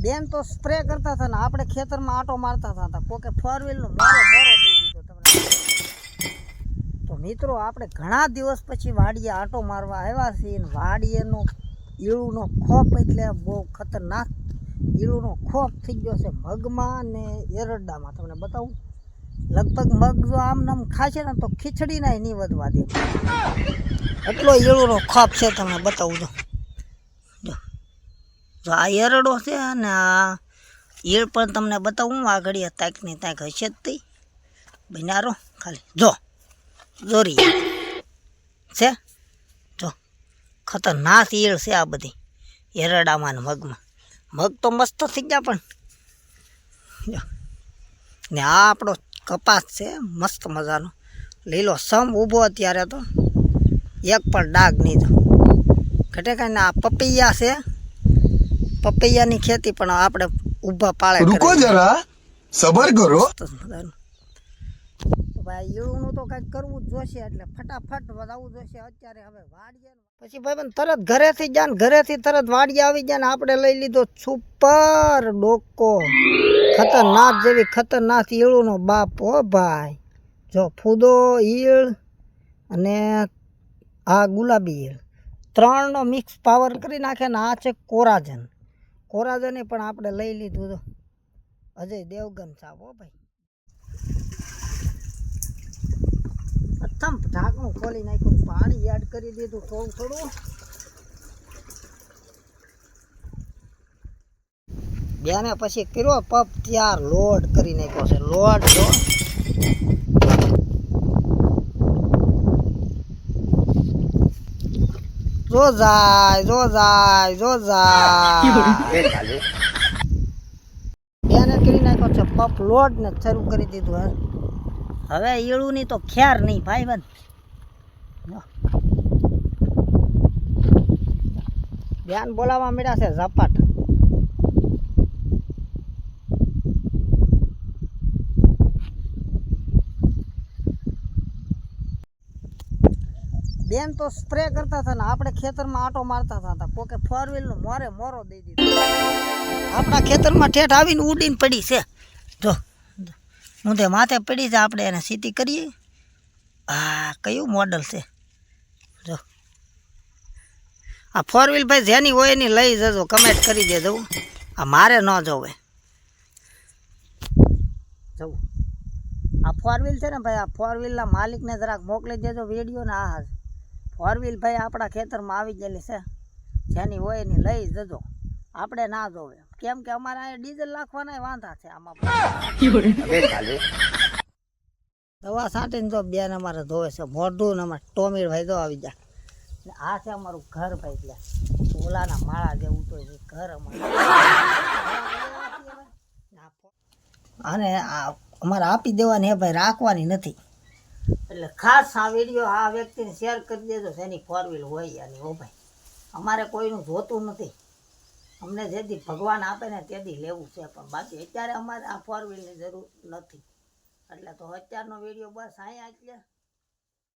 બેન તો સ્પ્રે કરતા હતા ને આપણે ખેતરમાં આટો મારતા હતા કોકે 4 વ્હીલનો મોરો દઈ દીધો તમને। તો મિત્રો આપણે ઘણા દિવસ પછી વાડીએ આટો મારવા આવ્યા છીએ ને વાડીએનો ઈળુનો ખોપ એટલે બહુ ખતરનાક ઈળુનો ખોપ થઈ ગયો છે મગમાં ને એરડામાં। તમને બતાવું લગભગ મગ જો આમ નામ ખાશે ને તો ખીચડી ના નહીં વધવા દે એટલો ઈળુનો ખોપ છે। તમને બતાવું જો આ એરડો છે ને આ ઈળ પણ તમને બતાવું આગળ તાકની તાક હશે જ તે બિનારો ખાલી જો જોરી છે જો ખતરનાક ઈળ છે આ બધી એરડામાં ને મગમાં। મગ તો મસ્ત થઈ ગયા પણ ને આ આપણો કપાસ છે મસ્ત મજાનો લીલો સમ ઊભો અત્યારે તો એક પણ ડાઘ નહીં। તો ઘટે કાંઈ આ પપૈયા છે પપૈયાની ખેતી પણ આપણે ઊભા પાળે રૂકો જરા સબર કરો। ભાઈ ઈળુનું તો કંઈક કરવું જ જોશે એટલે ફટાફટ વધાવવું જોશે અત્યારે હવે વાડીએ પછી ભાઈ બન તરત ઘરેથી જાય ને ઘરેથી તરત વાડીએ આવી જાય ને આપણે લઈ લીધો સુપર ડોકો ખતરનાક જેવી ખતરનાક ઈળુનો બાપ હો ભાઈ। જો ફૂદો ઈળ અને આ ગુલાબી ઈળ ત્રણનો મિક્સ પાવર કરી નાખે ને આ છે કોરાજન કોરાજને પણ આપણે લઈ લીધું તો અજય દેવગન સાહેબ હો ભાઈ। પ્રથમ ઢાંકણું ખોલી નાખ્યું પાણી એડ કરી દીધું થોડું થોડું બેને પછી કર્યો પપ ત્યાર લોડ કરી નાખ્યો છે લોડ જો જાય બેને કરી નાખ્યો છે પપ લોડ ને શરૂ કરી દીધું હવે ઈળુની તો ખેર નહીં ભાઈ બંધ બેન બોલાવવા મળ્યા છે ઝપાટ બેન તો સ્પ્રે કરતા હતા ને આપણે ખેતરમાં આટો મારતા હતા કોકે 4 વ્હીલનો મોરો દઈ દીધો આપણા ખેતરમાં ઠેઠ આવીને ઉડીને પડી છે જો હું તે માથે પડી છે આપણે એને સીધી કરીએ આ કયું મોડલ છે જો આ 4 વ્હીલ ભાઈ જેની હોય એની લઈ જજો કમેન્ટ કરી દેજો આ મારે ન જોવે જવું આ 4 વ્હીલ છે ને ભાઈ આ 4 વ્હીલના માલિકને જરાક મોકલી દેજો વિડીયો ને આ 4 વ્હીલ ભાઈ આપણા ખેતરમાં આવી ગયેલી છે જેની હોય એની લઈ જજો આપણે ના જોવે કેમ કે અમારે અહીંયા ડીઝલ નાખવાના વાંધા છે આમાં દવા છાંટીને જો બેન અમારે ધોવે છે મોઢું ને અમારે ટોમીર ભાઈ જો આવી જાય આ છે અમારું ઘર ભાઈ એટલે ઓલાના માળા જેવું તો ઘર અને અમારે આપી દેવાની હે ભાઈ રાખવાની નથી એટલે ખાસ આ વિડીયો આ વ્યક્તિને શેર કરી દેજો જેની 4 વ્હીલ હોય એની હો ભાઈ અમારે કોઈનું જોતું નથી અમને જેથી ભગવાન આપે ને તેથી લેવું છે પણ બાકી અત્યારે અમારે આ 4 વ્હીલની જરૂર નથી એટલે તો અત્યારનો વિડીયો બસ અહીંયા એટલે